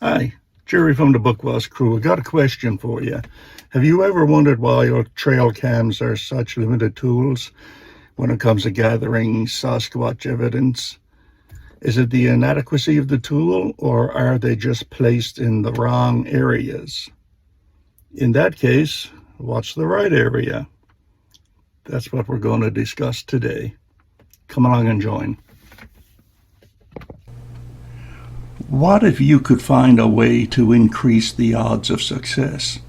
Hi, Gerry from the Bookwas crew. I got a question for you. Have you ever wondered why your trail cams are such limited tools when it comes to gathering Sasquatch evidence? Is it the inadequacy of the tool, or are they just placed in the wrong areas? In that case, what's the right area? That's what we're going to discuss today. Come along and join. What if you could find a way to increase the odds of success?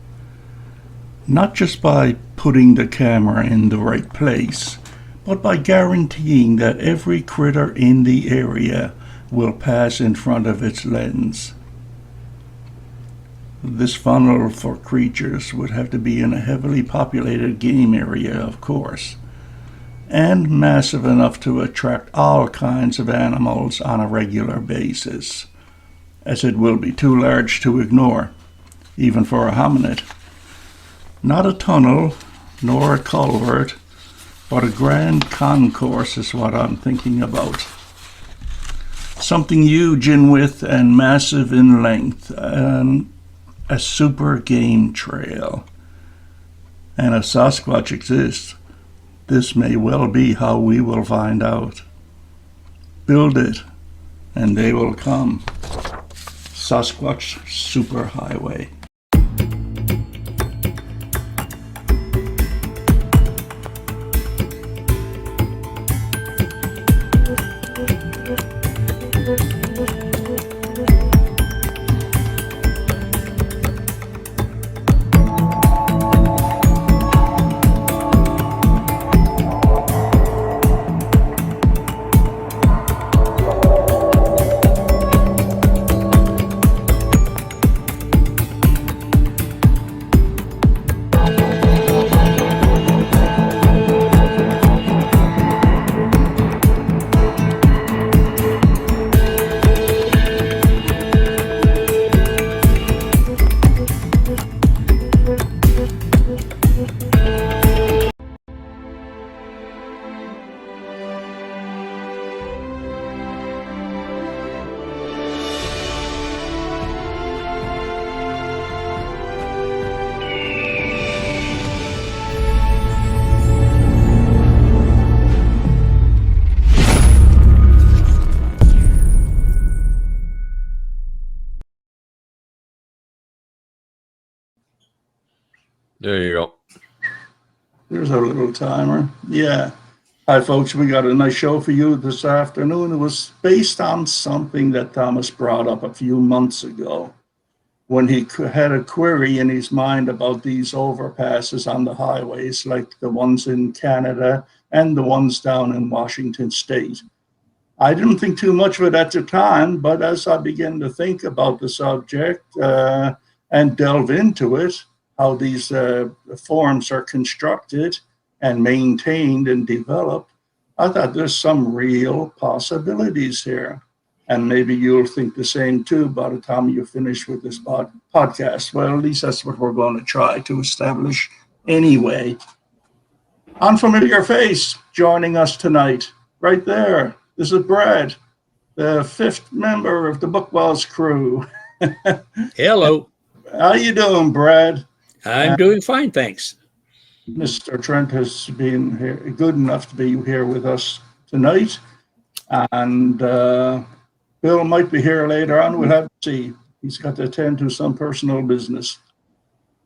Not just by putting the camera in the right place, but by guaranteeing that every critter in the area will pass in front of its lens. This funnel for creatures would have to be in a heavily populated game area, of course, and massive enough to attract all kinds of animals on a regular basis, as it will be too large to ignore, even for a hominid. Not a tunnel, nor a culvert, but a grand concourse is what I'm thinking about. Something huge in width and massive in length, a super game trail. And if Sasquatch exists, this may well be how we will find out. Build it, and they will come. Sasquatch Superhighway. There you go. There's our little timer. Yeah. Hi, folks. We got a nice show for you this afternoon. It was based on something that Thomas brought up a few months ago when he had a query in his mind about these overpasses on the highways, like the ones in Canada and the ones down in Washington State. I didn't think too much of it at the time, but as I began to think about the subject and delve into it, how these forms are constructed and maintained and developed, I thought there's some real possibilities here. And maybe you'll think the same too by the time you finish with this podcast. Well, at least that's what we're going to try to establish anyway. Unfamiliar face joining us tonight, right there. This is Brad, the fifth member of the Bookwells crew. Hello. How you doing, Brad? I'm doing fine, thanks. Mr. Trent has been here, good enough to be here with us tonight. And Bill might be here later on. We'll have to see. He's got to attend to some personal business.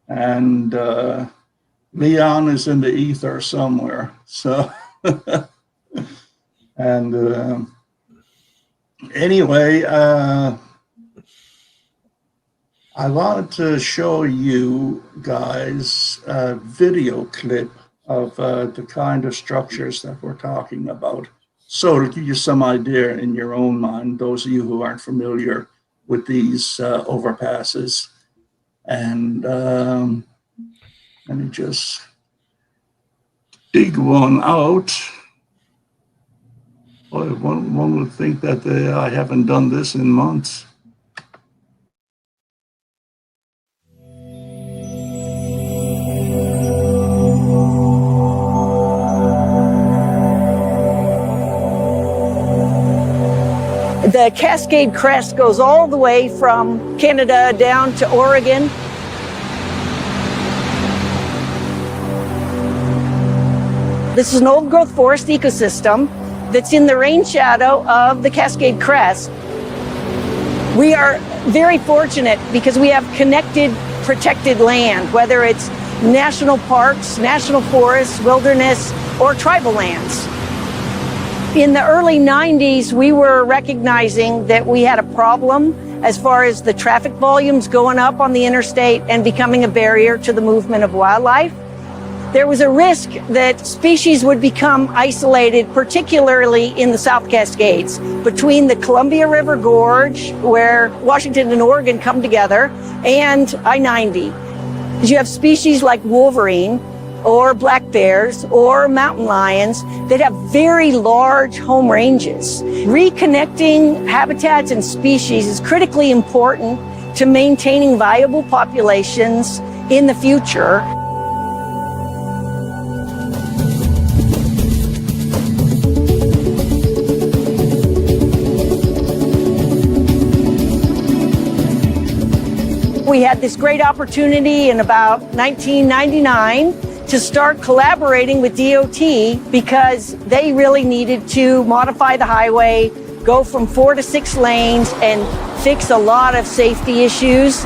And Leon is in the ether somewhere. So, and anyway, I wanted to show you guys a video clip of the kind of structures that we're talking about. So to give you some idea in your own mind, those of you who aren't familiar with these overpasses. And let me just dig one out. Boy, one would think that I haven't done this in months. The Cascade Crest goes all the way from Canada down to Oregon. This is an old growth forest ecosystem that's in the rain shadow of the Cascade Crest. We are very fortunate because we have connected, protected land, whether it's national parks, national forests, wilderness, or tribal lands. In the early 90s, we were recognizing that we had a problem as far as the traffic volumes going up on the interstate and becoming a barrier to the movement of wildlife. There was a risk that species would become isolated, particularly in the South Cascades, between the Columbia River Gorge, where Washington and Oregon come together, and I-90. You have species like wolverine, or black bears, or mountain lions that have very large home ranges. Reconnecting habitats and species is critically important to maintaining viable populations in the future. We had this great opportunity in about 1999 to start collaborating with DOT because they really needed to modify the highway, go from 4 to 6 lanes, and fix a lot of safety issues.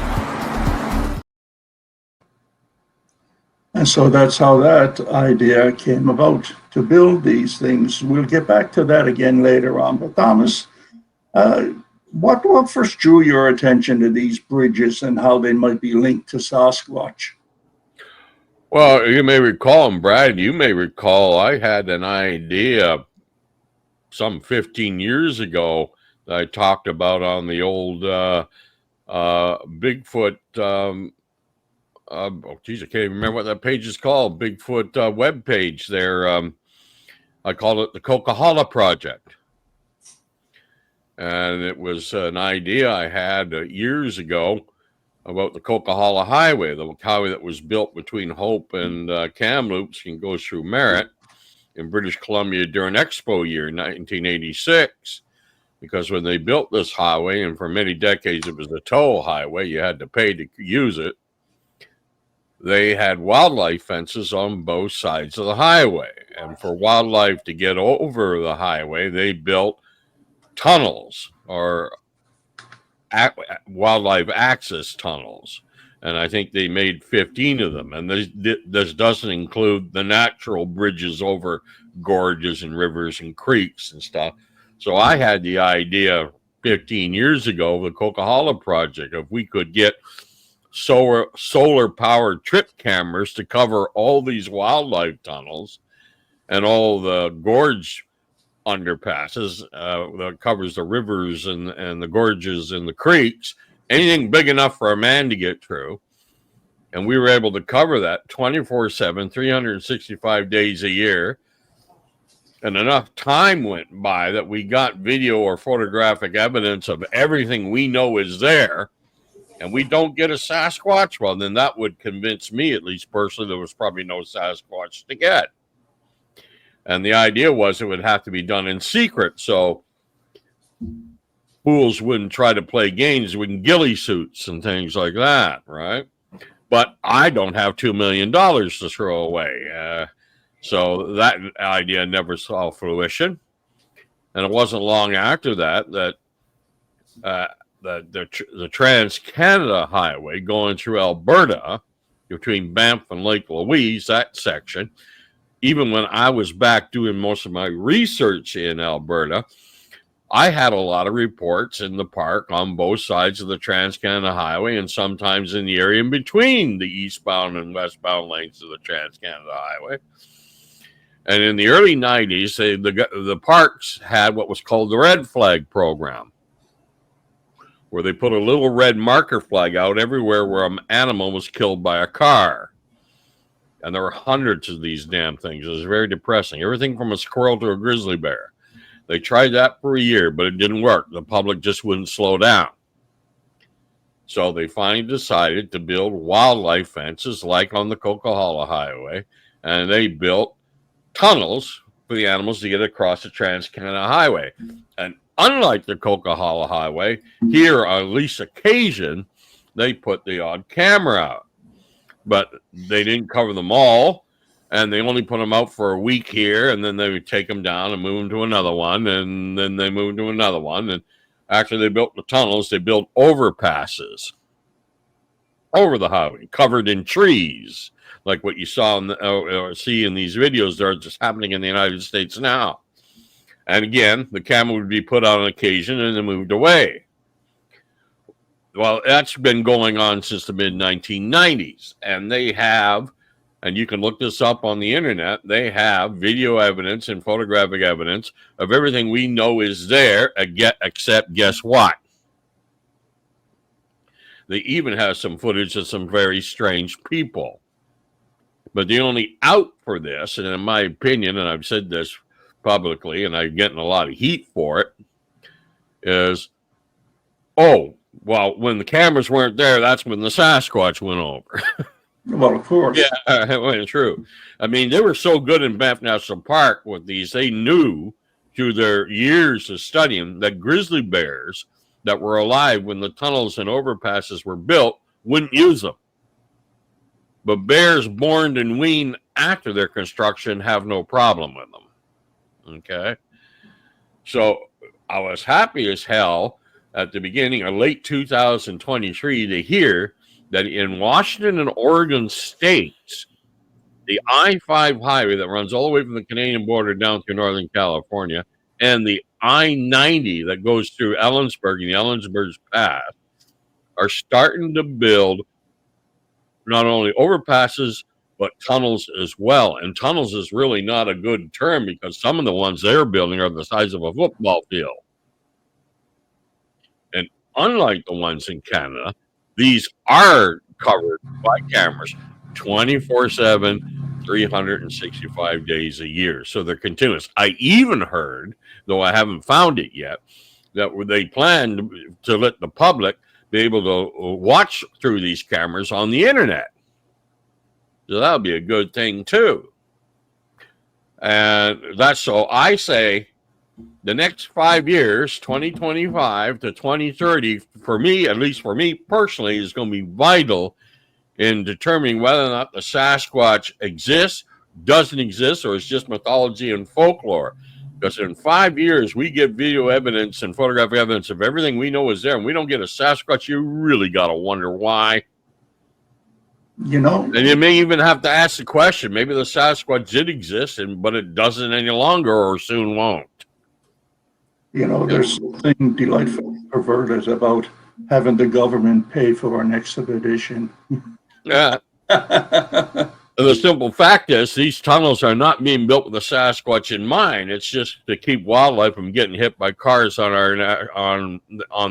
And so that's how that idea came about, to build these things. We'll get back to that again later on. But Thomas, what first drew your attention to these bridges and how they might be linked to Sasquatch? Well, you may recall, and Brad, you may recall, I had an idea some 15 years ago that I talked about on the old Bigfoot. Oh, geez, I can't even remember what that page is called. Bigfoot web page there. I called it the Coquihalla Project. And it was an idea I had years ago about the Coquihalla Highway, the highway that was built between Hope and Kamloops and goes through Merritt in British Columbia during Expo year 1986. Because when they built this highway, and for many decades it was a toll highway, you had to pay to use it, they had wildlife fences on both sides of the highway. And for wildlife to get over the highway, they built tunnels, or wildlife access tunnels, and I think they made 15 of them. And this doesn't include the natural bridges over gorges and rivers and creeks and stuff. So I had the idea 15 years ago of the Coquihalla Project, if we could get solar powered trip cameras to cover all these wildlife tunnels and all the gorge underpasses that covers the rivers and the gorges and the creeks, anything big enough for a man to get through. And we were able to cover that 24/7, 365 days a year. And enough time went by that we got video or photographic evidence of everything we know is there, and we don't get a Sasquatch, well, then that would convince me, at least personally, there was probably no Sasquatch to get. And the idea was it would have to be done in secret, so fools wouldn't try to play games with ghillie suits and things like that, right? But I don't have $2 million to throw away. So that idea never saw fruition. And it wasn't long after that the Trans-Canada Highway going through Alberta between Banff and Lake Louise, that section, even when I was back doing most of my research in Alberta, I had a lot of reports in the park on both sides of the Trans-Canada Highway and sometimes in the area in between the eastbound and westbound lanes of the Trans-Canada Highway. And in the early 90s, the parks had what was called the Red Flag Program, where they put a little red marker flag out everywhere where an animal was killed by a car. And there were hundreds of these damn things. It was very depressing. Everything from a squirrel to a grizzly bear. They tried that for a year, but it didn't work. The public just wouldn't slow down. So they finally decided to build wildlife fences like on the Coquihalla Highway. And they built tunnels for the animals to get across the Trans-Canada Highway. And unlike the Coquihalla Highway, here on at least occasion, they put the odd camera out. But they didn't cover them all, and they only put them out for a week here, and then they would take them down and move them to another one, and then they moved to another one. And after they built the tunnels, they built overpasses over the highway, covered in trees, like what you saw or see in these videos that are just happening in the United States now. And again, the camera would be put out on occasion and then moved away. Well, that's been going on since the mid-1990s. And they have, and you can look this up on the internet, they have video evidence and photographic evidence of everything we know is there, except guess what? They even have some footage of some very strange people. But the only out for this, and in my opinion, and I've said this publicly, and I'm getting a lot of heat for it, is, oh, well, when the cameras weren't there, that's when the Sasquatch went over. Well, of course. Yeah, well, true. I mean, they were so good in Banff National Park with these. They knew through their years of studying that grizzly bears that were alive when the tunnels and overpasses were built wouldn't use them. But bears born and weaned after their construction have no problem with them. Okay? So I was happy as hell at the beginning of late 2023 to hear that in Washington and Oregon states, the I-5 highway that runs all the way from the Canadian border down through Northern California and the I-90 that goes through Ellensburg and the Ellensburg Pass are starting to build not only overpasses, but tunnels as well. And tunnels is really not a good term because some of the ones they're building are the size of a football field. And unlike the ones in Canada, these are covered by cameras 24/7, 365 days a year. So they're continuous. I even heard, though I haven't found it yet, that they plan to let the public be able to watch through these cameras on the internet. So that'll be a good thing too. And that's so I say the next 5 years, 2025 to 2030, for me, at least for me personally, is going to be vital in determining whether or not the Sasquatch exists, doesn't exist, or is just mythology and folklore. Because in 5 years, we get video evidence and photographic evidence of everything we know is there, and we don't get a Sasquatch, you really got to wonder why. You know, And you may even have to ask the question, maybe the Sasquatch did exist, but it doesn't any longer or soon won't. you know, there's something delightfully perverted about having the government pay for an expedition. Yeah. And the simple fact is, these tunnels are not being built with the Sasquatch in mind. It's just to keep wildlife from getting hit by cars on our on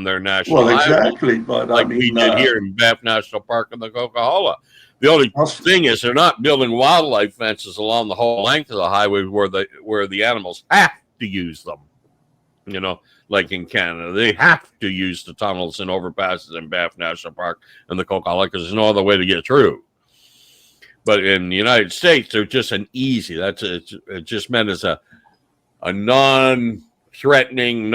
their national Well, highway, exactly, but like I mean, we did here in Banff National Park and the Coquihalla. The only thing is, they're not building wildlife fences along the whole length of the highway where the animals have to use them. You know, like in Canada, they have to use the tunnels and overpasses in Banff National Park and the Coquihalla because there's no other way to get through. But in the United States, they're just an easy. It's just meant as a non-threatening,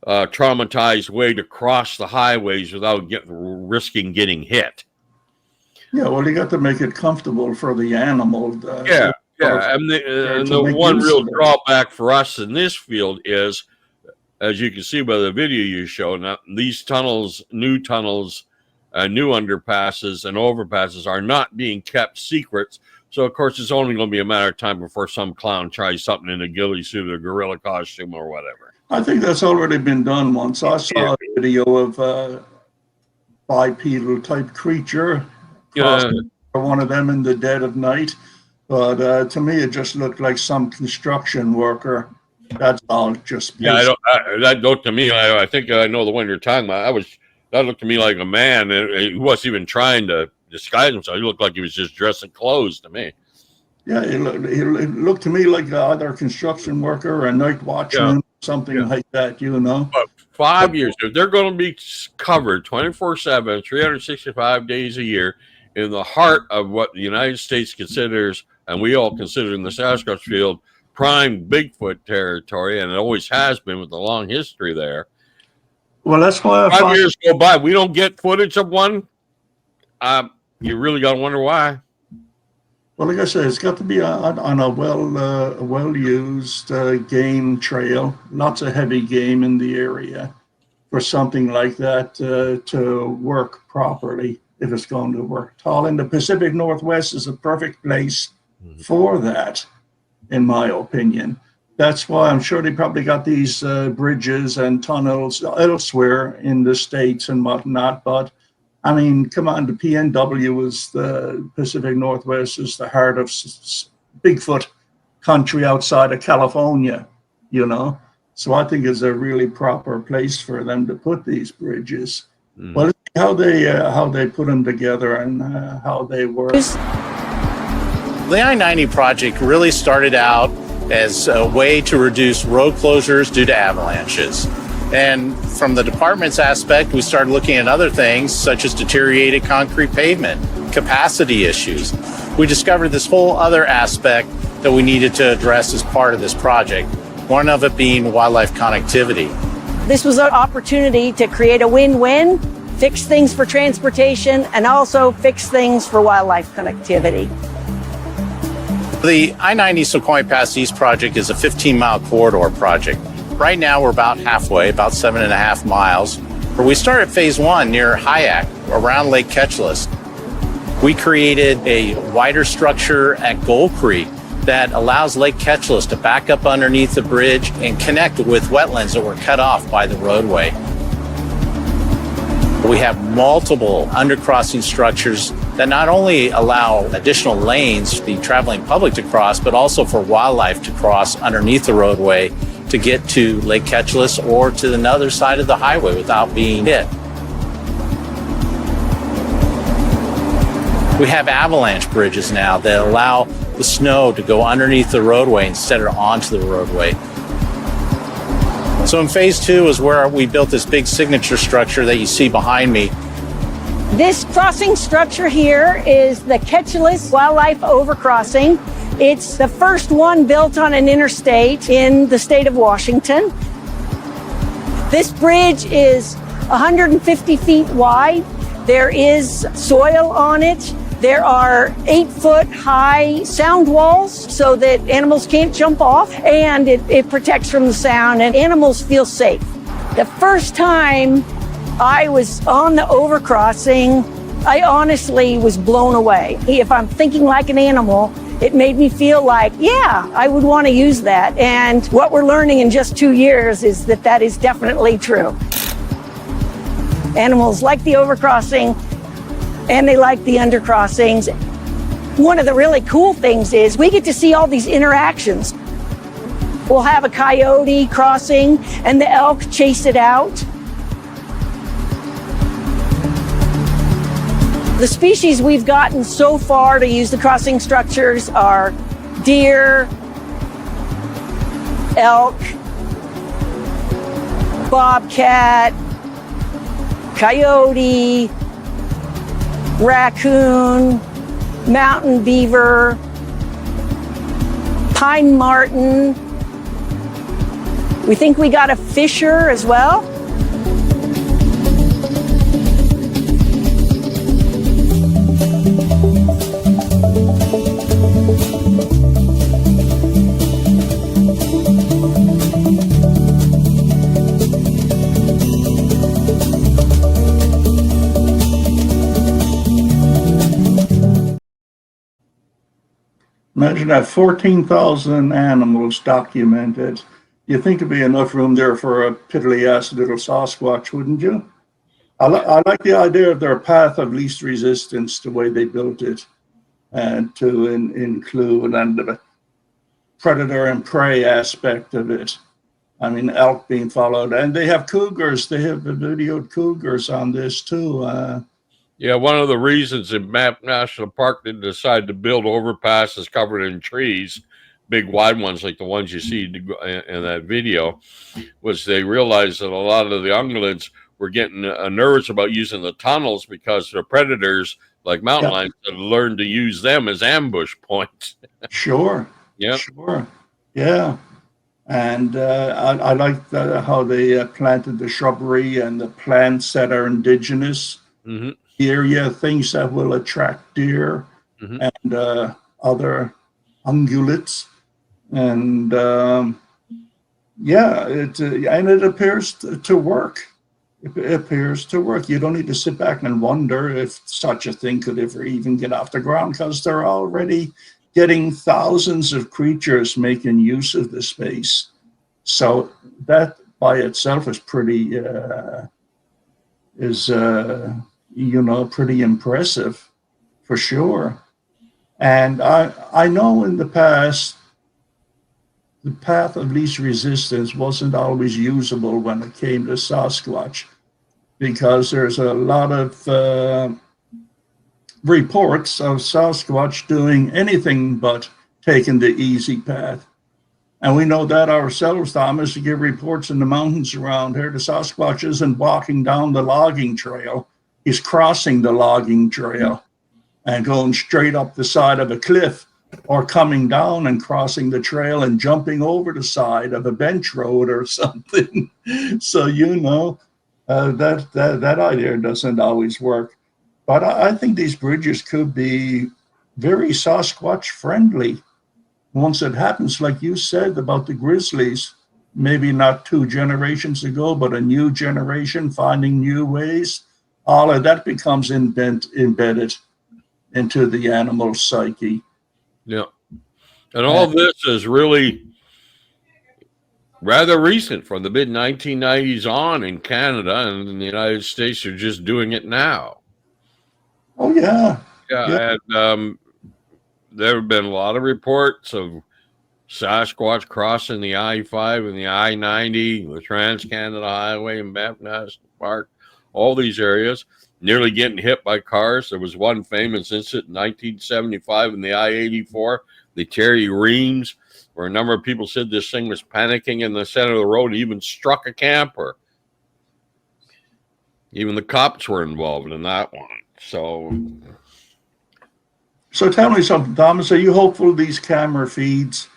traumatized way to cross the highways without risking getting hit. yeah, well, you got to make it comfortable for the animal. Yeah. And the one real drawback for us in this field is, as you can see by the video you showed, now these tunnels, new underpasses and overpasses are not being kept secrets. So, of course, it's only going to be a matter of time before some clown tries something in a ghillie suit or gorilla costume or whatever. I think that's already been done once. I saw a video of a bipedal type creature crossing one of them in the dead of night. But to me, it just looked like some construction worker. That's all. Just that looked to me. I think I know the one you're talking about. That looked to me like a man. He wasn't even trying to disguise himself. He looked like he was just dressing clothes to me. Yeah, it looked to me like either a construction worker or a night watchman, something like that, you know. But 5 years, if they're going to be covered 24/7, 365 days a year in the heart of what the United States considers, and we all consider in the Sasquatch field, prime Bigfoot territory, and it always has been with a long history there. Well, that's why I 5 years go by, we don't get footage of one. You really got to wonder why. Well, like I said, it's got to be on a well-used game trail. Lots of heavy game in the area for something like that to work properly, if it's going to work at all. And the Pacific Northwest is a perfect place for that, in my opinion. That's why I'm sure they probably got these bridges and tunnels elsewhere in the States and whatnot. But I mean, come on, the PNW is the Pacific Northwest is the heart of Bigfoot country outside of California, you know. So I think it's a really proper place for them to put these bridges. Well, how they put them together and how they work. The I-90 project really started out as a way to reduce road closures due to avalanches. And from the department's aspect, we started looking at other things such as deteriorated concrete pavement, capacity issues. We discovered this whole other aspect that we needed to address as part of this project, one of it being wildlife connectivity. This was an opportunity to create a win-win, fix things for transportation, and also fix things for wildlife connectivity. The I-90 Snoqualmie Pass East project is a 15-mile corridor project. Right now, we're about halfway, about 7.5 miles. We started phase 1 near Hyack, around Lake Ketchilas. We created a wider structure at Gold Creek that allows Lake Ketchilas to back up underneath the bridge and connect with wetlands that were cut off by the roadway. We have multiple undercrossing structures that not only allow additional lanes for the traveling public to cross, but also for wildlife to cross underneath the roadway to get to Lake Ketchilas or to the other side of the highway without being hit. We have avalanche bridges now that allow the snow to go underneath the roadway instead of onto the roadway. So in phase 2 is where we built this big signature structure that you see behind me. This crossing structure here is the Ketchilas Wildlife Overcrossing. It's the first one built on an interstate in the state of Washington. This bridge is 150 feet wide. There is soil on it. There are 8-foot high sound walls so that animals can't jump off, and it protects from the sound and animals feel safe. The first time I was on the overcrossing, I honestly was blown away. If I'm thinking like an animal, it made me feel like, yeah, I would want to use that. And what we're learning in just 2 years is that that is definitely true. Animals like the overcrossing and they like the undercrossings. One of the really cool things is we get to see all these interactions. We'll have a coyote crossing and the elk chase it out. The species we've gotten so far to use the crossing structures are deer, elk, bobcat, coyote, raccoon, mountain beaver, pine marten. We think we got a fisher as well. Imagine that 14,000 animals documented. You think there'd be enough room there for a piddly-ass little Sasquatch, wouldn't you? I like the idea of their path of least resistance, the way they built it, and to include and the predator and prey aspect of it. I mean, elk being followed, and they have cougars. They have videoed cougars on this too. Yeah, one of the reasons that Banff National Park didn't decide to build overpasses covered in trees, big wide ones like the ones you see in that video, was they realized that a lot of the ungulates were getting nervous about using the tunnels because their predators, like mountain lions, had learned to use them as ambush points. Sure. Yeah. Sure. Yeah. And I like how they planted the shrubbery and the plants that are indigenous Hmm. area, things that will attract deer Hmm. and other ungulates. And yeah, it appears to work. It appears to work. You don't need to sit back and wonder if such a thing could ever even get off the ground, because they're already getting thousands of creatures making use of the space. So that by itself is pretty is pretty impressive for sure. And I know in the past the path of least resistance wasn't always usable when it came to Sasquatch, because there's a lot of reports of Sasquatch doing anything but taking the easy path. And we know that ourselves, Thomas. You get reports in the mountains around here. The Sasquatch isn't walking down the logging trail. He's crossing the logging trail and going straight up the side of a cliff, or coming down and crossing the trail and jumping over the side of a bench road or something. So, that idea doesn't always work. But I think these bridges could be very Sasquatch friendly once it happens, like you said about the grizzlies, maybe not 2 generations ago, but a new generation finding new ways. All of that becomes embedded into the animal psyche. Yeah. And all this is really rather recent, from the mid 1990s on in Canada, and in the United States are just doing it now. Oh, yeah. Yeah. And there have been a lot of reports of Sasquatch crossing the I-5 and the I-90, the Trans-Canada Highway in Banff National Park, all these areas, nearly getting hit by cars. There was one famous incident in 1975 in the I-84, the Terry Reams, where a number of people said this thing was panicking in the center of the road, even struck a camper. Even the cops were involved in that one. So tell me something, Thomas. Are you hopeful these camera feeds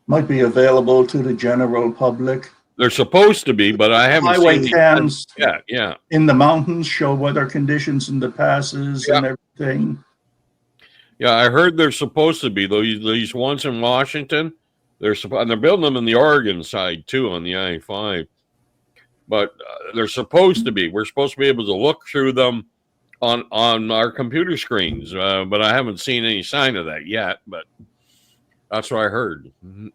might be available to the general public? They're supposed to be, but I haven't highway seen cams yet. Yeah. In the mountains show weather conditions in the passes and everything. Yeah, I heard they're supposed to be. These ones in Washington, and they're building them in the Oregon side too on the I-5. But they're supposed to be. We're supposed to be able to look through them on our computer screens, but I haven't seen any sign of that yet. But that's what I heard. Mm-hmm.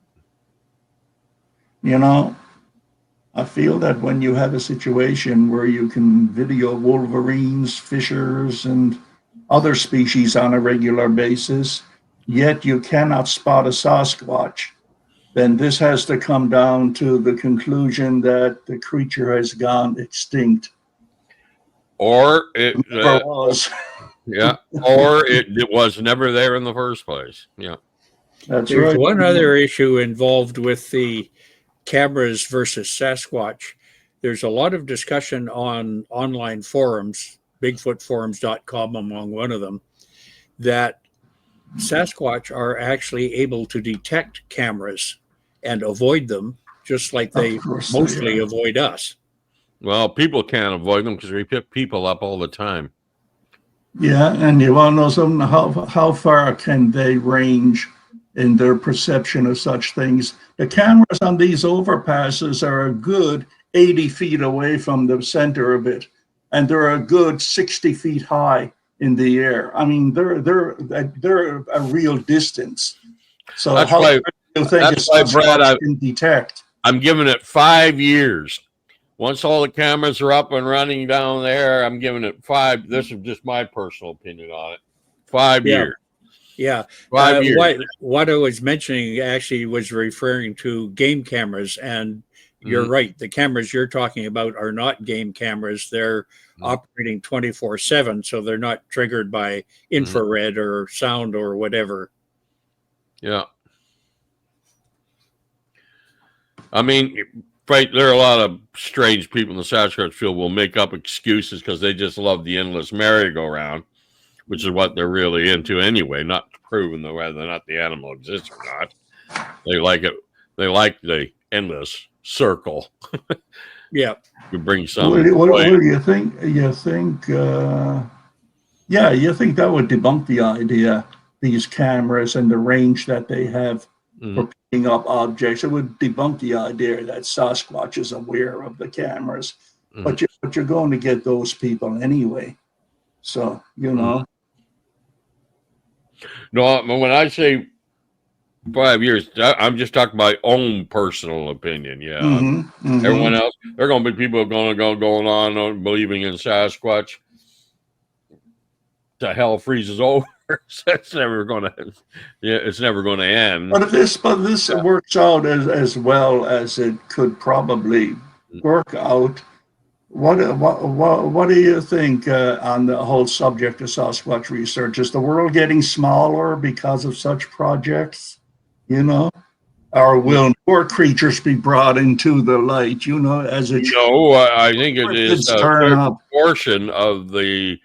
I feel that when you have a situation where you can video wolverines, fishers, and other species on a regular basis, yet you cannot spot a Sasquatch, then this has to come down to the conclusion that the creature has gone extinct. Or it was. Yeah. Or it was never there in the first place. Yeah. That's There's right. one other issue involved with the cameras versus Sasquatch. There's a lot of discussion on online forums, bigfootforums.com among one of them, that Sasquatch are actually able to detect cameras and avoid them, just like they mostly avoid us. Well, people can't avoid them because we pick people up all the time. Yeah, and you want to know something? How far can they range in their perception of such things? The cameras on these overpasses are a good 80 feet away from the center of it, and they're a good 60 feet high in the air. I mean, they're a real distance. So that's how why, do you think that's why, Brad, can detect? I'm giving it 5 years. Once all the cameras are up and running down there, I'm giving it 5. This is just my personal opinion on it. 5 years. Yeah. 5 years. What I was mentioning actually was referring to game cameras. And you're right. The cameras you're talking about are not game cameras. They're operating 24/7. So they're not triggered by infrared or sound or whatever. Yeah. I mean, right, there are a lot of strange people in the Sasquatch field will make up excuses because they just love the endless merry-go-round, which is what they're really into anyway, not proving whether or not the animal exists or not. They like it. They like the endless circle. Yeah. You bring some. What do you think? You think, yeah, you think that would debunk the idea, these cameras and the range that they have for picking up objects. It would debunk the idea that Sasquatch is aware of the cameras. But you're going to get those people anyway. So, you know. No, when I say 5 years, I'm just talking my own personal opinion. Yeah. Everyone else, there are going to be people going on believing in Sasquatch. The hell freezes over. It's never going to. Yeah, it's never going to end. But this works out as well as it could probably work out. What do you think on the whole subject of Sasquatch research? Is the world getting smaller because of such projects? You know, or will more creatures be brought into the light? You know, as it. No, I think it is a turn up. portion of the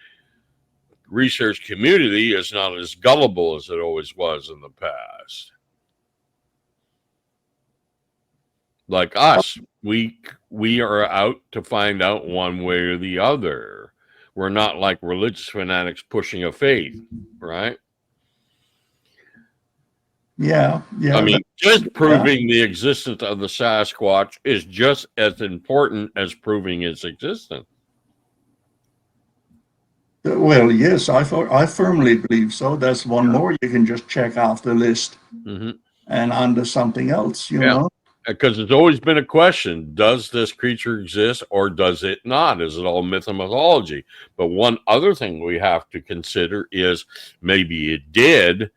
research community is not as gullible as it always was in the past. Like us, we are out to find out one way or the other. We're not like religious fanatics pushing a faith, right? Yeah. I mean, just proving the existence of the Sasquatch is just as important as proving its existence. Well, yes, I firmly believe so. That's one more you can just check off the list and onto something else, you know? Because it's always been a question, does this creature exist or does it not? Is it all myth and mythology? But one other thing we have to consider is maybe it did,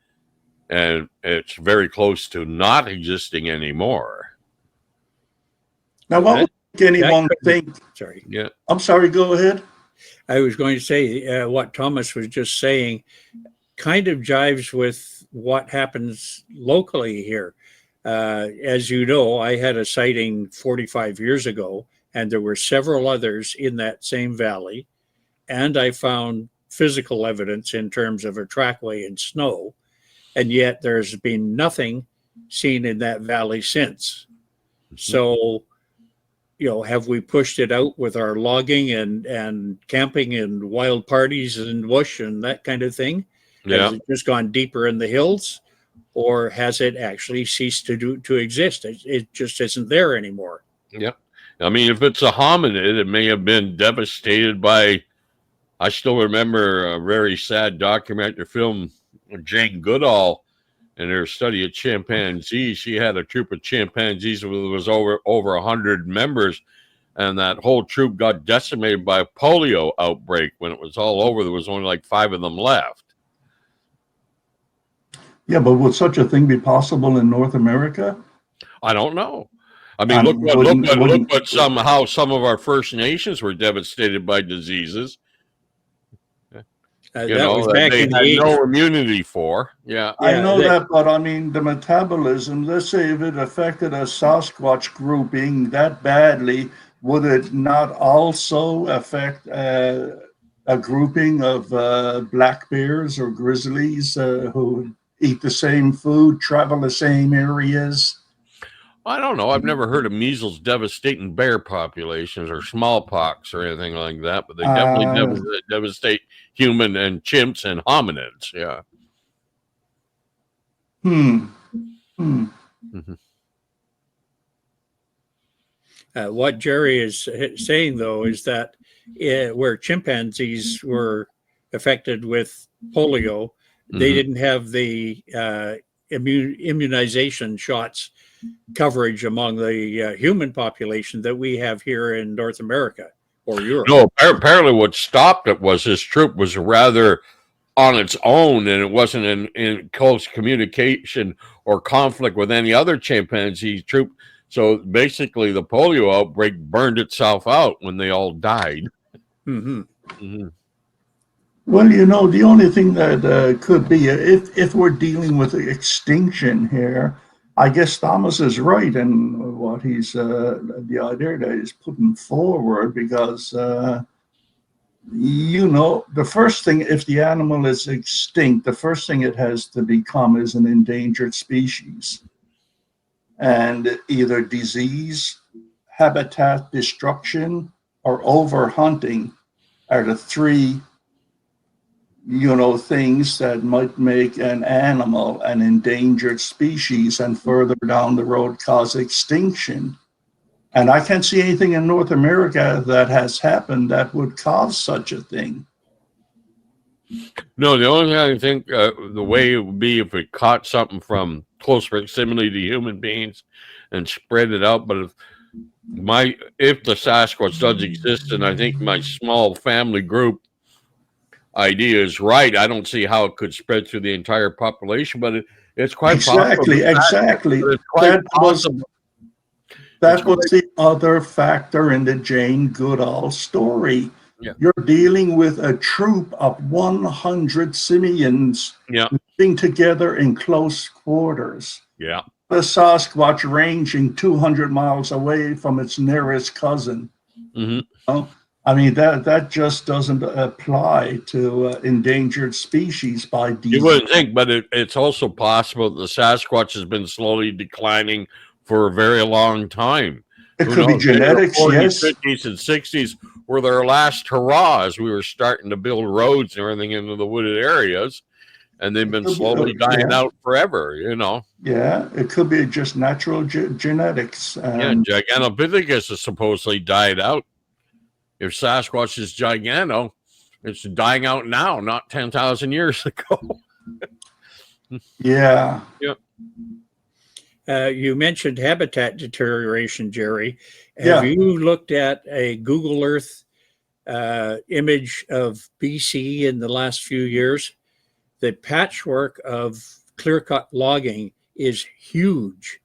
and it's very close to not existing anymore. Now, what would anyone think? Sorry. Yeah. I'm sorry, go ahead. I was going to say what Thomas was just saying kind of jives with what happens locally here. As you know, I had a sighting 45 years ago, and there were several others in that same valley. And I found physical evidence in terms of a trackway in snow. And yet there's been nothing seen in that valley since. So, you know, have we pushed it out with our logging and camping and wild parties and bush and that kind of thing? Yeah. Has it just gone deeper in the hills? Or has it actually ceased to exist? It just isn't there anymore. Yep. I mean, if it's a hominid, it may have been devastated by. I still remember a very sad documentary film with Jane Goodall in her study of chimpanzees. She had a troop of chimpanzees that was over 100 members, and that whole troop got decimated by a polio outbreak. When it was all over, there was only like 5 of them left. Yeah, but would such a thing be possible in North America? I don't know. I mean, look what somehow some of our First Nations were devastated by diseases. That was back they in the had 80s. no immunity for. Yeah. I know that, but I mean, the metabolism, let's say if it affected a Sasquatch grouping that badly, would it not also affect a grouping of black bears or grizzlies who eat the same food, travel the same areas? I don't know. I've never heard of measles devastating bear populations or smallpox or anything like that, but they definitely devastate human and chimps and hominids. Yeah. What Gerry is saying, though, is that where chimpanzees were affected with polio, they didn't have the immunization shots coverage among the human population that we have here in North America or Europe. No, apparently what stopped it was his troop was rather on its own, and it wasn't in close communication or conflict with any other chimpanzee troop. So basically the polio outbreak burned itself out when they all died. Well, you know, the only thing that could be, if we're dealing with extinction here, I guess Thomas is right in what he's, the idea that he's putting forward, because, you know, the first thing, if the animal is extinct, the first thing it has to become is an endangered species. and either disease, habitat destruction, or overhunting are the three, things that might make an animal an endangered species and further down the road cause extinction. And I can't see anything in North America that has happened that would cause such a thing. No, the only thing I think the way it would be if we caught something from close proximity to human beings and spread it out. But if the Sasquatch does exist, and I think my small family group idea is right, I don't see how it could spread through the entire population. But it's quite exactly. It's quite possible. That was the other factor in the Jane Goodall story. Yeah. You're dealing with a troop of 100 simians living together in close quarters. Yeah. The Sasquatch ranging 200 miles away from its nearest cousin. Mm-hmm. I mean, that just doesn't apply to endangered species by default. You wouldn't think, but it's also possible that the Sasquatch has been slowly declining for a very long time. It could be genetics, 40s, yes. 50s, and 60s were their last hurrah as we were starting to build roads and everything into the wooded areas, and they've been slowly dying out forever, Yeah, it could be just natural genetics. Gigantopithecus has supposedly died out. If Sasquatch is Gigano, it's dying out now, not 10,000 years ago. Yeah. Yep. You mentioned habitat deterioration, Gerry. Have you looked at a Google Earth image of BC in the last few years? The patchwork of clear-cut logging is huge.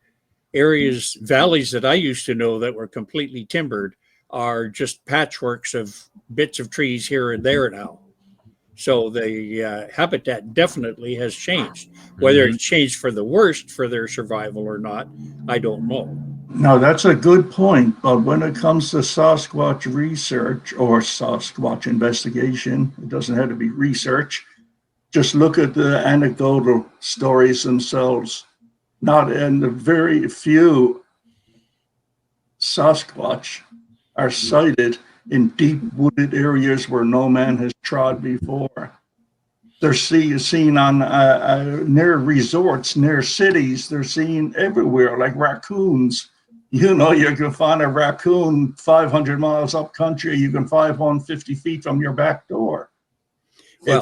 Areas, valleys that I used to know that were completely timbered are just patchworks of bits of trees here and there now. So the habitat definitely has changed. Whether it's changed for the worst for their survival or not, I don't know. No, that's a good point. But when it comes to Sasquatch research or Sasquatch investigation, it doesn't have to be research. Just look at the anecdotal stories themselves. Not in the very few Sasquatch are sighted in deep wooded areas where no man has trod before. They're seen on near resorts, near cities. They're seen everywhere, like raccoons. You can find a raccoon 500 miles up country. You can find one 50 feet from your back door. Well,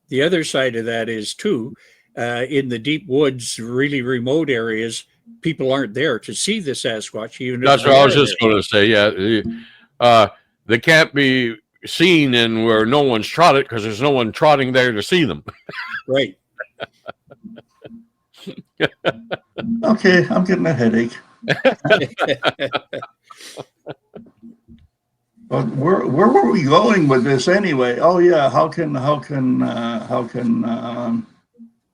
the other side of that is too, in the deep woods, really remote areas, people aren't there to see the Sasquatch. Even that's what I was just going to say. Yeah, they can't be seen in where no one's trotted because there's no one trotting there to see them. Right. Okay, I'm getting a headache. But where were we going with this anyway? Oh yeah, how can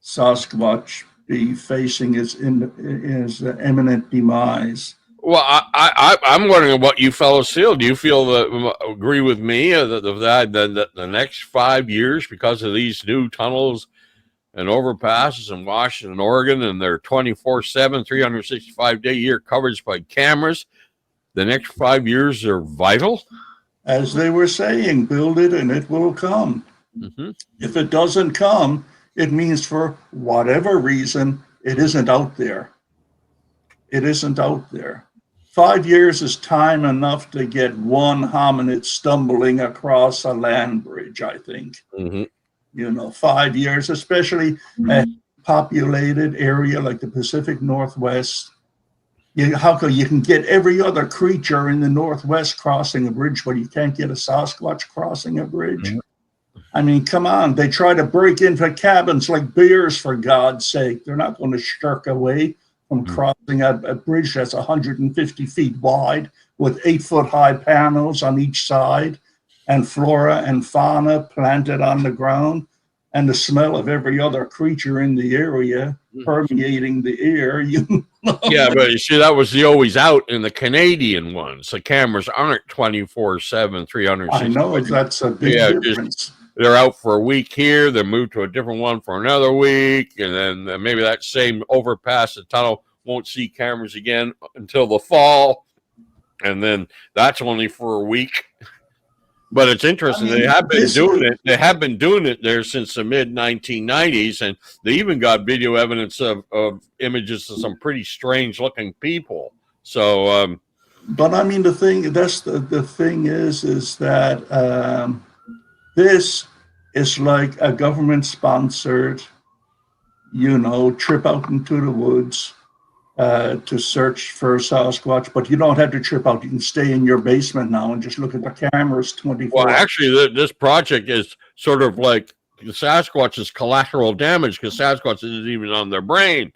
Sasquatch be facing its imminent demise? Well, I'm wondering what you fellows feel. Do you feel agree with me that the next 5 years, because of these new tunnels and overpasses in Washington, Oregon, and their 24/7, 365-day year coverage by cameras, the next 5 years are vital? As they were saying, build it and it will come. Mm-hmm. If it doesn't come, it means for whatever reason, it isn't out there. It isn't out there. 5 years is time enough to get one hominid stumbling across a land bridge, I think. Mm-hmm. 5 years, especially a populated area like the Pacific Northwest. How come you can get every other creature in the Northwest crossing a bridge, but you can't get a Sasquatch crossing a bridge? Mm-hmm. I mean, come on. They try to break into cabins like bears, for God's sake. They're not going to shirk away from crossing a bridge that's 150 feet wide with 8-foot high panels on each side and flora and fauna planted on the ground and the smell of every other creature in the area permeating the air. Yeah, but you see, that was the always out in the Canadian ones. The cameras aren't 24/7, 360. I know, that's a big difference. They're out for a week here, they move to a different one for another week, and then maybe that same overpass, the tunnel won't see cameras again until the fall, and then that's only for a week. But it's interesting. They have been doing it. They have been doing it there since the mid 1990s, and they even got video evidence of images of some pretty strange looking people. So, but I mean, the thing is that this is like a government sponsored, trip out into the woods to search for Sasquatch, but you don't have to trip out. You can stay in your basement now and just look at the cameras 24 Well, actually, this project is sort of like the Sasquatch's collateral damage, because Sasquatch isn't even on their brain.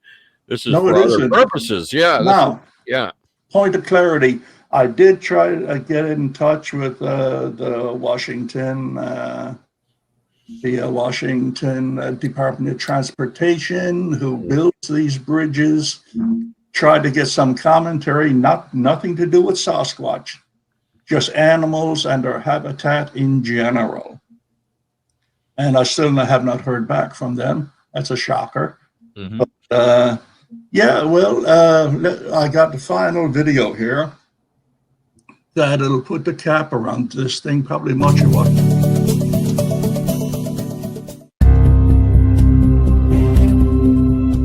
This is for other purposes. Yeah. Now, yeah. Point of clarity. I did try to get in touch with the Washington Department of Transportation, who builds these bridges. Tried to get some commentary, nothing to do with Sasquatch, just animals and their habitat in general. And I still have not heard back from them. That's a shocker. Mm-hmm. But, I got the final video here that it'll put the cap around this thing, probably much of what.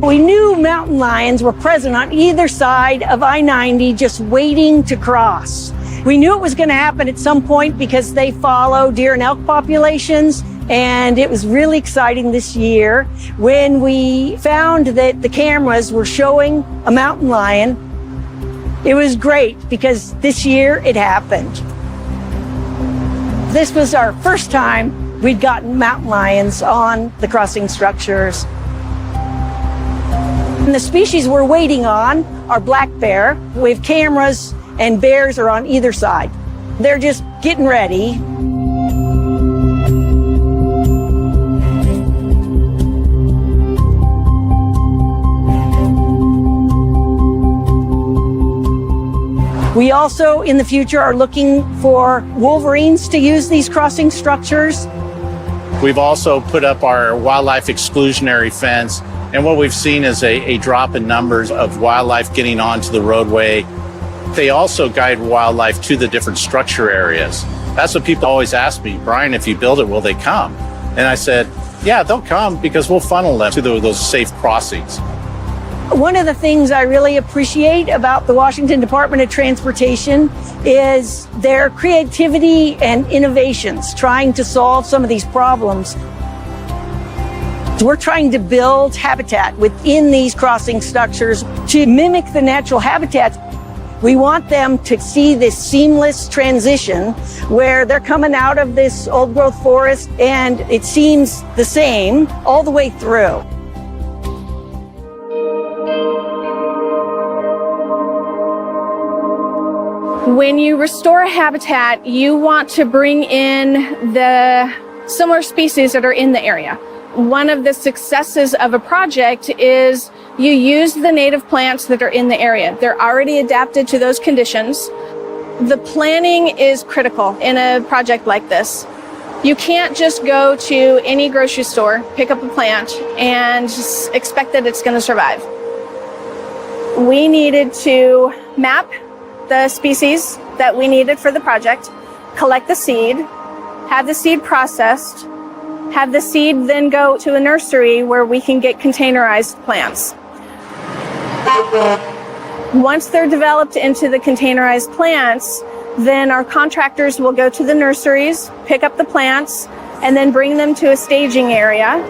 We knew mountain lions were present on either side of I-90, just waiting to cross. We knew it was going to happen at some point because they follow deer and elk populations. And it was really exciting this year when we found that the cameras were showing a mountain lion. It was great because this year it happened. This was our first time we'd gotten mountain lions on the crossing structures. And the species we're waiting on are black bear. We have cameras and bears are on either side. They're just getting ready. We also, in the future, are looking for wolverines to use these crossing structures. We've also put up our wildlife exclusionary fence, and what we've seen is a drop in numbers of wildlife getting onto the roadway. They also guide wildlife to the different structure areas. That's what people always ask me, Brian, if you build it, will they come? And I said, yeah, they'll come because we'll funnel them to those safe crossings. One of the things I really appreciate about the Washington Department of Transportation is their creativity and innovations, trying to solve some of these problems. We're trying to build habitat within these crossing structures to mimic the natural habitats. We want them to see this seamless transition where they're coming out of this old growth forest and it seems the same all the way through. When you restore a habitat, you want to bring in the similar species that are in the area. One of the successes of a project is you use the native plants that are in the area. They're already adapted to those conditions. The planning is critical in a project like this. You can't just go to any grocery store, pick up a plant, and just expect that it's going to survive. We needed to map the species that we needed for the project, collect the seed, have the seed processed, have the seed then go to a nursery where we can get containerized plants. Once they're developed into the containerized plants, then our contractors will go to the nurseries, pick up the plants, and then bring them to a staging area.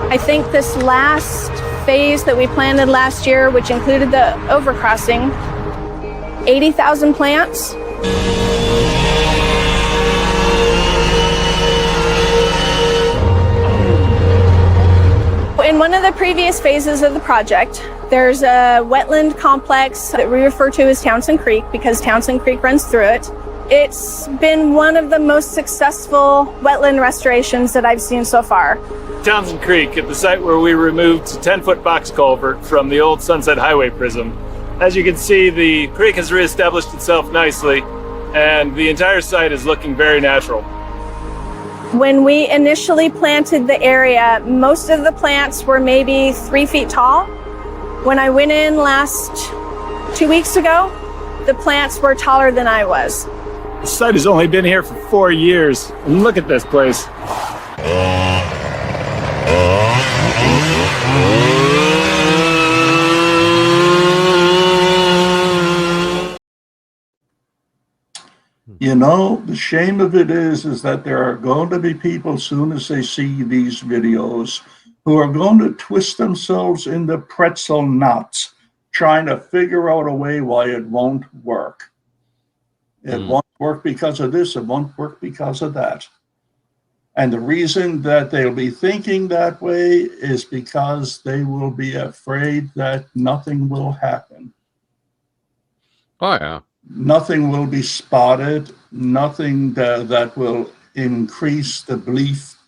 I think this last phase that we planted last year, which included the overcrossing, 80,000 plants. In one of the previous phases of the project, there's a wetland complex that we refer to as Townsend Creek because Townsend Creek runs through it. It's been one of the most successful wetland restorations that I've seen so far. Townsend Creek at the site where we removed a 10-foot box culvert from the old Sunset Highway prism. As you can see, the creek has reestablished itself nicely, and the entire site is looking very natural. When we initially planted the area, most of the plants were maybe 3 feet tall. When I went in last 2 weeks ago, the plants were taller than I was. The site has only been here for 4 years, and look at this place. You know, the shame of it is that there are going to be people, as soon as they see these videos, who are going to twist themselves into pretzel knots, trying to figure out a way why it won't work. It won't work because of this, it won't work because of that. And the reason that they'll be thinking that way is because they will be afraid that nothing will happen. Oh, yeah. Nothing will be spotted, nothing that will increase the belief,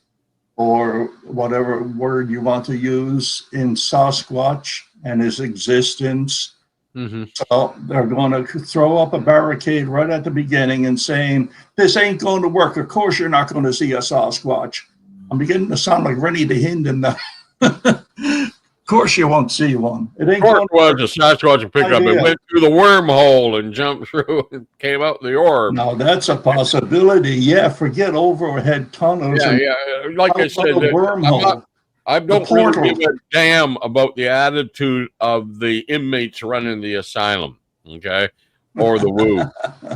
or whatever word you want to use, in Sasquatch and his existence. So they're going to throw up a barricade right at the beginning and saying, this ain't going to work. Of course you're not going to see a Sasquatch. I'm beginning to sound like Rennie the Hinden now. Of course you won't see one. It ain't going to work. The Sasquatch picked up and went through the wormhole and jumped through and came out the orb. Now that's a possibility. Yeah, forget overhead tunnels. Yeah. Like I said, wormhole. I don't really give a damn about the attitude of the inmates running the asylum, okay, or the woo.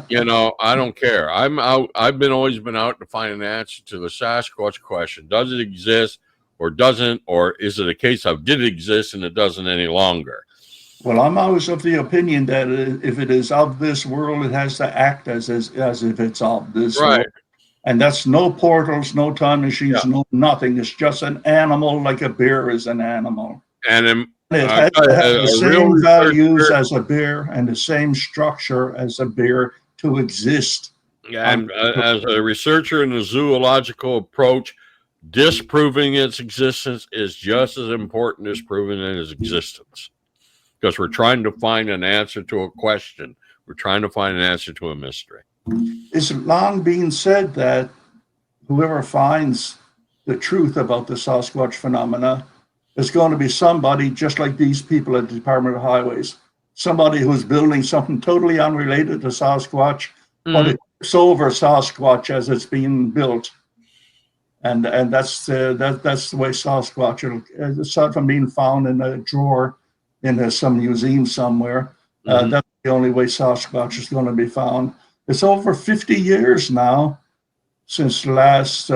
You know, I don't care. I'm out. I've always been out to find an answer to the Sasquatch question: does it exist, or doesn't, or is it a case of did it exist and it doesn't any longer? Well, I'm always of the opinion that if it is of this world, it has to act as if it's of this world. And that's no portals, no time machines, no nothing. It's just an animal, like a bear is an animal. And it has to have the same values as a bear and the same structure as a bear to exist. And as a researcher in the zoological approach, disproving its existence is just as important as proving its existence. Because we're trying to find an answer to a question. We're trying to find an answer to a mystery. It's long been said that whoever finds the truth about the Sasquatch phenomena is going to be somebody just like these people at the Department of Highways. Somebody who's building something totally unrelated to Sasquatch, but it's over Sasquatch as it's being built. And that's the way Sasquatch, aside from being found in a drawer in some museum somewhere, that's the only way Sasquatch is going to be found. It's over 50 years now since the last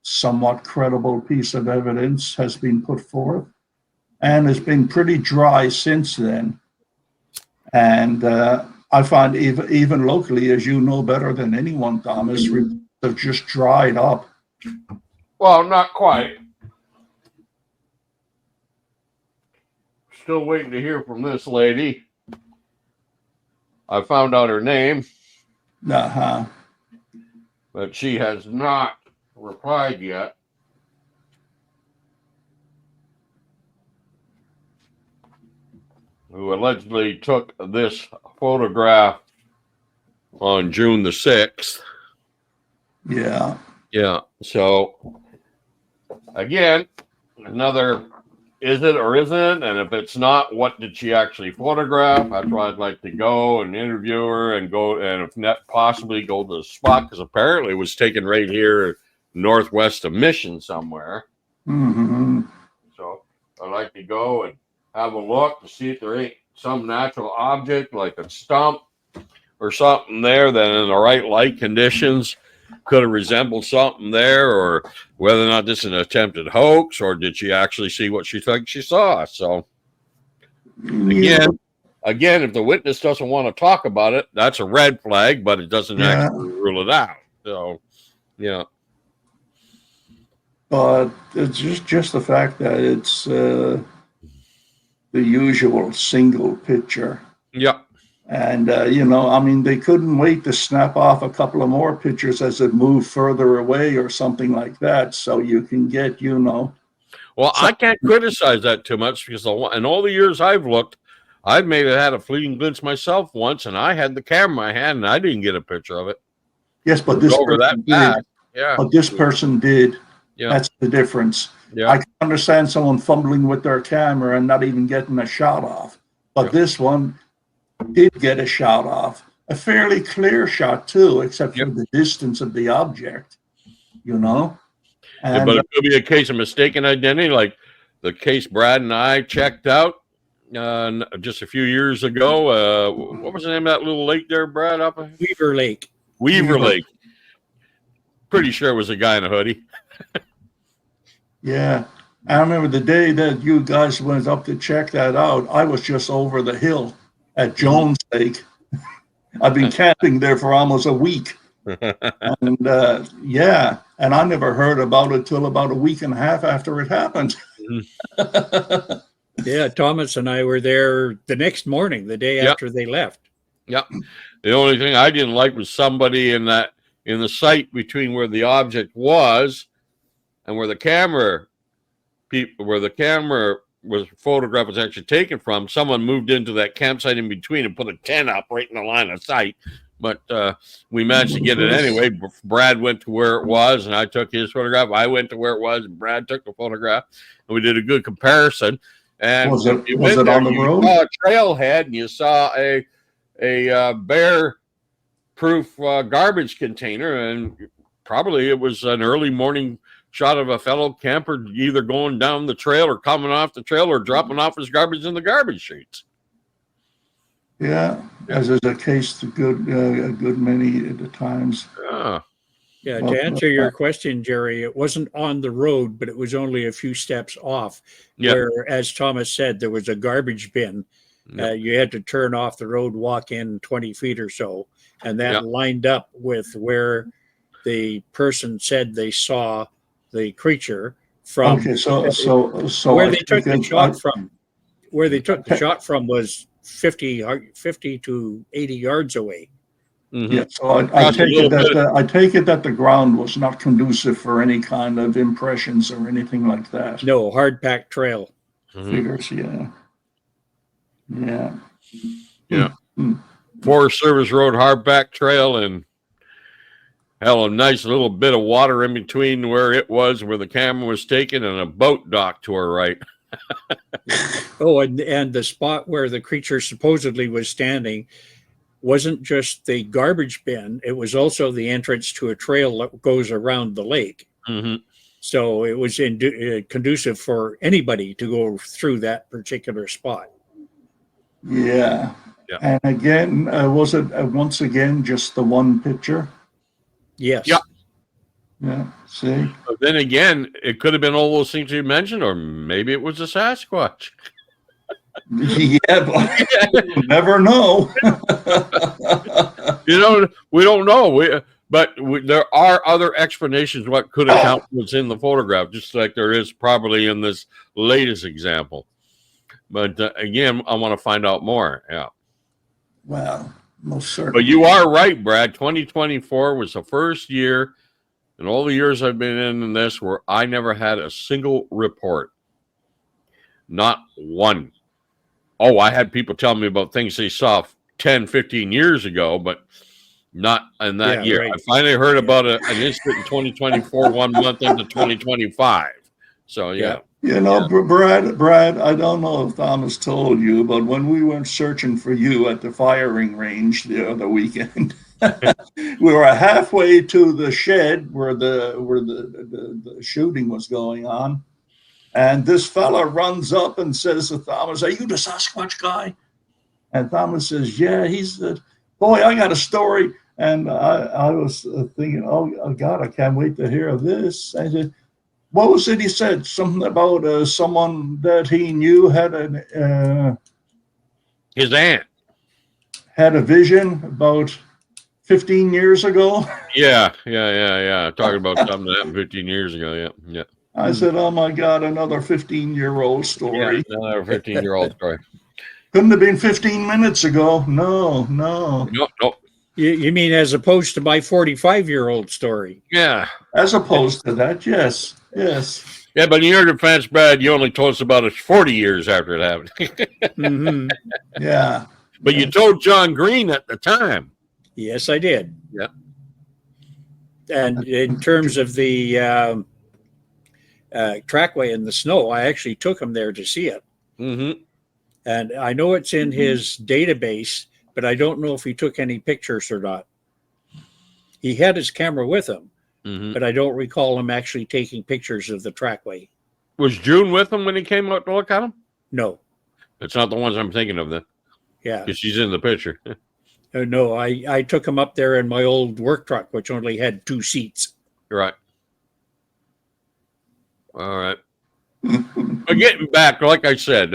somewhat credible piece of evidence has been put forth, and it's been pretty dry since then. And I find even locally, as you know better than anyone, Thomas, have just dried up. Well, not quite. Still waiting to hear from this lady. I found out her name. But she has not replied yet. Who allegedly took this photograph on June the 6th. Yeah. Yeah. So, again, another is it or isn't? And if it's not, what did she actually photograph? That's why I'd like to go and interview her and go, and if not, possibly go to the spot, because apparently it was taken right here northwest of Mission somewhere. So I'd like to go and have a look to see if there ain't some natural object like a stump or something there that in the right light conditions could have resembled something there, or whether or not this is an attempted hoax, or did she actually see what she thought she saw. So again, if the witness doesn't want to talk about it, that's a red flag, but it doesn't actually rule it out. So yeah. But it's just the fact that it's the usual single picture. Yeah. And, I mean, they couldn't wait to snap off a couple of more pictures as it moved further away or something like that. So you can get, Well, I can't criticize that too much because in all the years I've looked, I've maybe had a fleeting glimpse myself once, and I had the camera in my hand, and I didn't get a picture of it. Yes, but this Over that person did. fast. Yeah. But this person did. Yeah. That's the difference. Yeah. I can understand someone fumbling with their camera and not even getting a shot off. But Yeah. this one did get a shot off. A fairly clear shot, too, except for the distance of the object, you know? And But it could be a case of mistaken identity, like the case Brad and I checked out just a few years ago. What was the name of that little lake there, Brad? Up Weaver Lake. Weaver Lake. Pretty sure it was a guy in a hoodie. yeah, I remember the day that you guys went up to check that out, I was just over the hill at Jones Lake. I've been camping there for almost a week. And and I never heard about it till about a week and a half after it happened. Yeah, Thomas and I were there the next morning, the day after they left. Yep. The only thing I didn't like was somebody in the site between where the object was and where the camera was photograph was actually taken from. Someone moved into that campsite in between and put a tent up right in the line of sight. But we managed to get it anyway. Brad went to where it was, and I took his photograph. I went to where it was, and Brad took the photograph, and we did a good comparison. And Was it you on the road? saw a trailhead, and you saw a bear-proof garbage container, and probably it was an early morning shot of a fellow camper either going down the trail or coming off the trail or dropping off his garbage in the garbage chutes. Yeah, as is the case, a good many at the times. Yeah, to answer your question, Gerry, it wasn't on the road, but it was only a few steps off. Yep. Where, as Thomas said, there was a garbage bin. Yep. You had to turn off the road, walk in 20 feet or so, and that lined up with where the person said they saw the creature from. Okay, so where they took the shot from. Where they took the shot from was 50 to 80 yards away. Mm-hmm. Yeah, so I take it that the ground was not conducive for any kind of impressions or anything like that. No, hard packed trail. Mm-hmm. Figures, yeah. Forest Service Road hardback trail, and hell, a nice little bit of water in between where it was, where the camera was taken, and a boat dock to our right. Oh, and the spot where the creature supposedly was standing wasn't just the garbage bin. It was also the entrance to a trail that goes around the lake. Mm-hmm. So it was conducive for anybody to go through that particular spot. Yeah. And again, was it once again just the one picture? Yes. Yeah. Yeah. See? But then again, it could have been all those things you mentioned, or maybe it was a Sasquatch. Yeah, but you never know. We don't know. But there are other explanations what could account for what's in the photograph, just like there is probably in this latest example. But again, I want to find out more. Yeah. Well, most certainly. But you are right, Brad. 2024 was the first year in all the years I've been in this where I never had a single report. Not one. Oh, I had people tell me about things they saw 10, 15 years ago, but not in that year. Right. I finally heard about an incident in 2024, 1 month into 2025. So, yeah. You know, Brad, I don't know if Thomas told you, but when we went searching for you at the firing range the other weekend, we were halfway to the shed where the shooting was going on. And this fella runs up and says to Thomas, "Are you the Sasquatch guy?" And Thomas says, "Yeah." He said, "Boy, I got a story." And I was thinking, oh, God, I can't wait to hear this. I said, what was it he said? Something about someone that he knew had his aunt had a vision about 15 years ago. Yeah. Talking about something that happened 15 years ago. Yeah. I said, oh, my God, another 15-year-old story. Yeah, another 15-year-old story. Couldn't have been 15 minutes ago. No. Nope. You mean as opposed to my 45-year-old story? Yeah. As opposed to that, yes. Yeah, but in your defense, Brad, you only told us about it 40 years after it happened. Mhm. Yeah. But you told John Green at the time. Yes, I did. Yeah. And in terms of the trackway in the snow, I actually took him there to see it. Mm-hmm. And I know it's in his database, but I don't know if he took any pictures or not. He had his camera with him, Mm-hmm. but I don't recall him actually taking pictures of the trackway. Was June with him when he came out to look at him? No. It's not the ones I'm thinking of then, Yeah. because she's in the picture. No, I took him up there in my old work truck, which only had 2 seats. Right. All right. But getting back, like I said,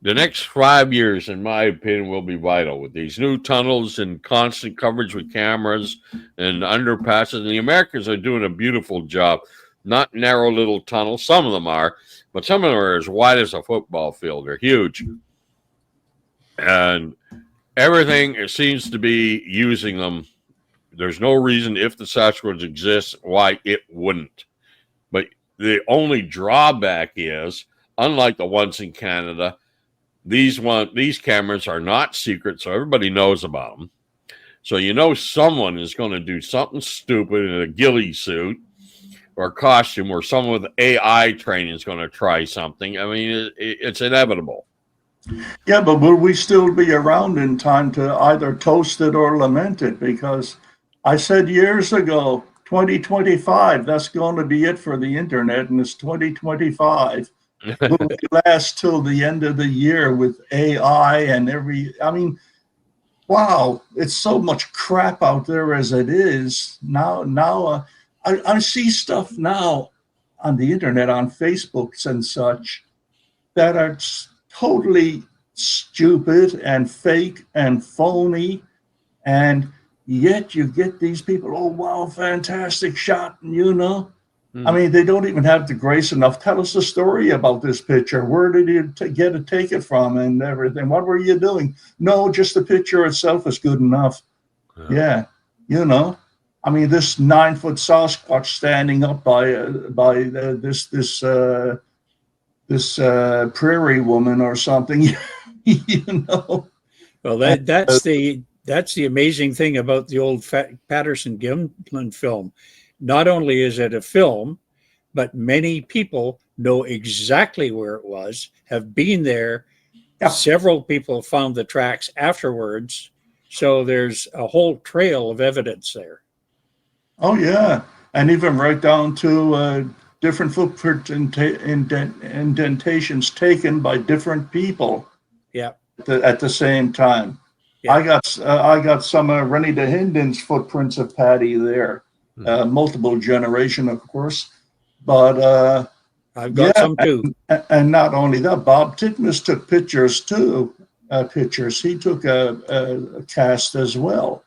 the next 5 years, in my opinion, will be vital with these new tunnels and constant coverage with cameras and underpasses. And the Americans are doing a beautiful job. Not narrow little tunnels. Some of them are, but some of them are as wide as a football field. They're huge. And everything seems to be using them. There's no reason, if the Sasquatch exists, why it wouldn't. But the only drawback is, unlike the ones in Canada, these cameras are not secret, so everybody knows about them. So you know someone is going to do something stupid in a ghillie suit or costume, or someone with AI training is going to try something. I mean, it's inevitable. Yeah, but will we still be around in time to either toast it or lament it? Because I said years ago, 2025, that's going to be it for the internet, and it's 2025. Will we last till the end of the year with AI and I mean, wow, it's so much crap out there as it is. Now, I see stuff now on the internet, on Facebooks and such, that are totally stupid and fake and phony, and yet you get these people, oh wow, fantastic shot, I mean, they don't even have the grace enough. Tell us a story about this picture. Where did you take it from and everything? What were you doing? No, just the picture itself is good enough. Yeah, I mean, this 9-foot Sasquatch standing up by this prairie woman or something, Well, that's the amazing thing about the old Patterson Gimlin film. Not only is it a film, but many people know exactly where it was, have been there. Yeah. Several people found the tracks afterwards. So there's a whole trail of evidence there. Oh, yeah. And even right down to different footprint indentations taken by different people. Yeah. At the same time. Yeah. I got some Rennie de Hinden's footprints of Patty there. Multiple generation, of course. But I've got some too. And not only that, Bob Titmus took pictures too. He took a cast as well.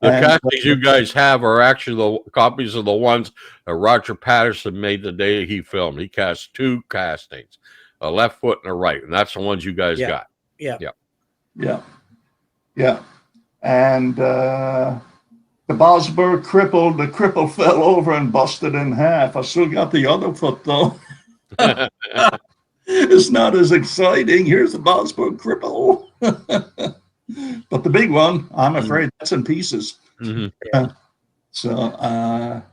The castings you guys have are actually the copies of the ones that Roger Patterson made the day he filmed. He cast 2 castings, a left foot and a right, and that's the ones you guys got. Yeah. And the Bosberg the cripple fell over and busted in half. I still got the other foot though. It's not as exciting. Here's the Bosberg cripple. But the big one, I'm afraid that's in pieces. Mm-hmm. So,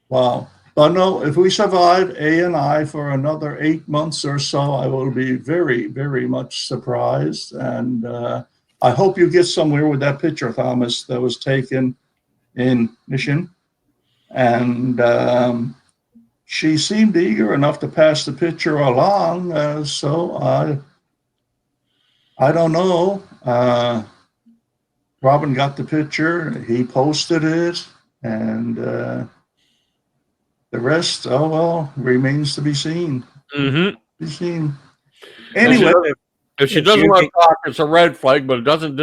wow. But no, if we survive A&I for another 8 months or so, I will be very, very much surprised. And I hope you get somewhere with that picture, Thomas, that was taken in Mission. And she seemed eager enough to pass the picture along. So I don't know. Robin got the picture. He posted it. And the rest, remains to be seen. Mm-hmm. Be seen. Anyway. If she doesn't want to talk, it's a red flag, but it doesn't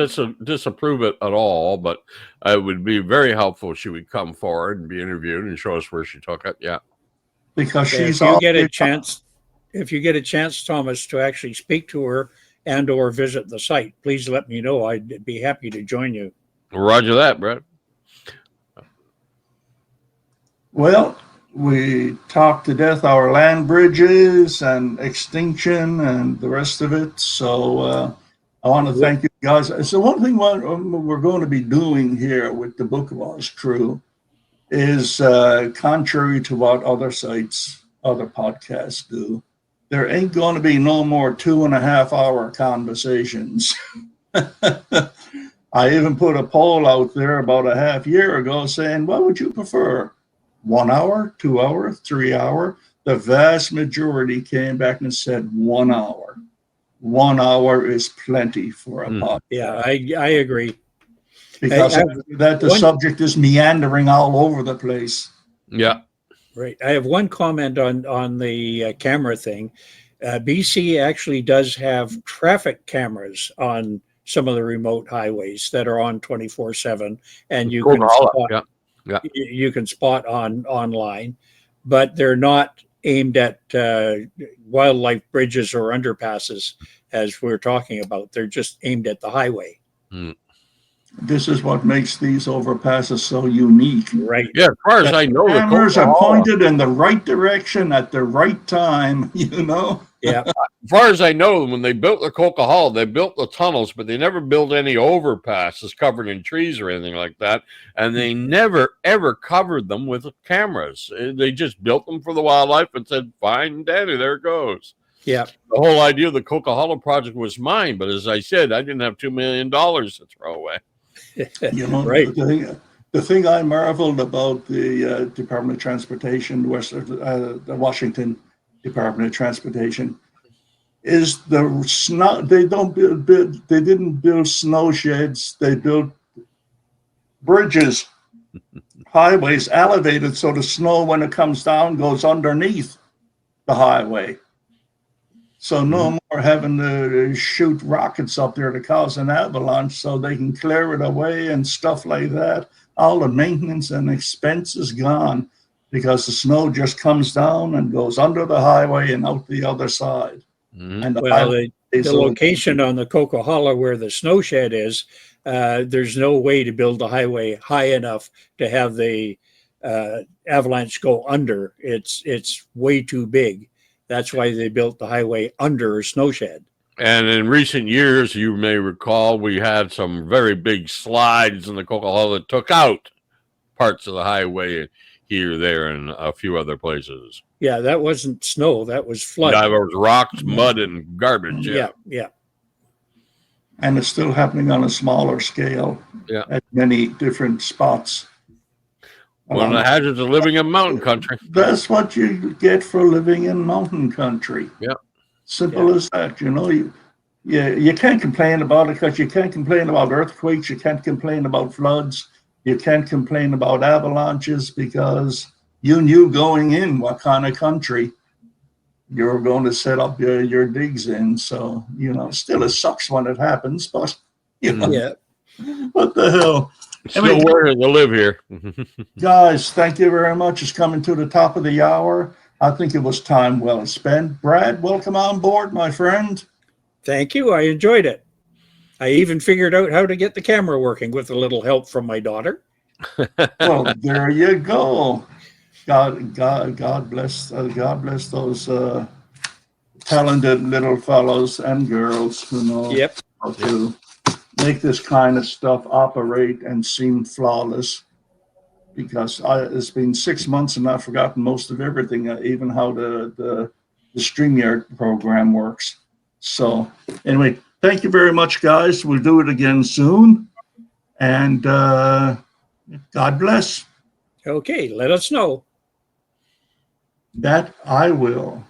disapprove it at all. But it would be very helpful if she would come forward and be interviewed and show us where she took it. Yeah. Because if you get a chance, Thomas, to actually speak to her and or visit the site, please let me know. I'd be happy to join you. Roger that, Brett. Well, we talked to death our land bridges and extinction and the rest of it. So I want to thank you guys. So one thing we're going to be doing here with the Book of Oz crew is contrary to what other sites, other podcasts do, there ain't going to be no more 2.5 hour conversations. I even put a poll out there about a half year ago saying, what would you prefer? 1 hour, 2 hour, 3 hour? The vast majority came back and said 1 hour. 1 hour is plenty for a podcast. Yeah, I agree. Because the subject is meandering all over the place. Yeah. Right. I have one comment on the camera thing. BC actually does have traffic cameras on some of the remote highways that are on 24/7, and you can spot, you can spot online, but they're not aimed at wildlife bridges or underpasses as we're talking about. They're just aimed at the highway. This is what makes these overpasses so unique. Right. Yeah, as far as I know, the cameras are pointed in the right direction at the right time, you know? Yeah. As far as I know, when they built the Coquihalla, they built the tunnels, but they never built any overpasses covered in trees or anything like that. And they never, ever covered them with cameras. They just built them for the wildlife and said, fine, dandy, there it goes. Yeah. The whole idea of the Coquihalla project was mine, but as I said, I didn't have $2 million to throw away. You know, right. The thing I marveled about the Department of Transportation, the Washington Department of Transportation, is the snow. They didn't build snow sheds. They built bridges, highways elevated so the snow, when it comes down, goes underneath the highway. So no more having to shoot rockets up there to cause an avalanche so they can clear it away and stuff like that. All the maintenance and expense is gone because the snow just comes down and goes under the highway and out the other side. And the location on the Coquihalla where the snow shed is, there's no way to build the highway high enough to have the avalanche go under. It's way too big. That's why they built the highway under a snow shed. And in recent years, you may recall, we had some very big slides in the Coquihalla that took out parts of the highway here, there, and a few other places. Yeah, that wasn't snow. That was flood. Yeah, there was rocks, mud, and garbage. Yeah. And it's still happening on a smaller scale at many different spots. One of the hazards of living in mountain country. That's what you get for living in mountain country. Yeah. Simple as that. You know, you can't complain about it because you can't complain about earthquakes. You can't complain about floods. You can't complain about avalanches because you knew going in what kind of country you're going to set up your digs in. So, you know, still it sucks when it happens, but, you know, what the hell? Still working to live here. Guys, thank you very much. It's coming to the top of the hour. I think it was time well spent. Brad, welcome on board, my friend. Thank you. I enjoyed it. I even figured out how to get the camera working with a little help from my daughter. Well, there you go. God bless those talented little fellows and girls who know how to make this kind of stuff operate and seem flawless. Because it's been 6 months and I've forgotten most of everything, even how the StreamYard program works. So anyway, thank you very much, guys. We'll do it again soon. And God bless. Okay, let us know. That I will.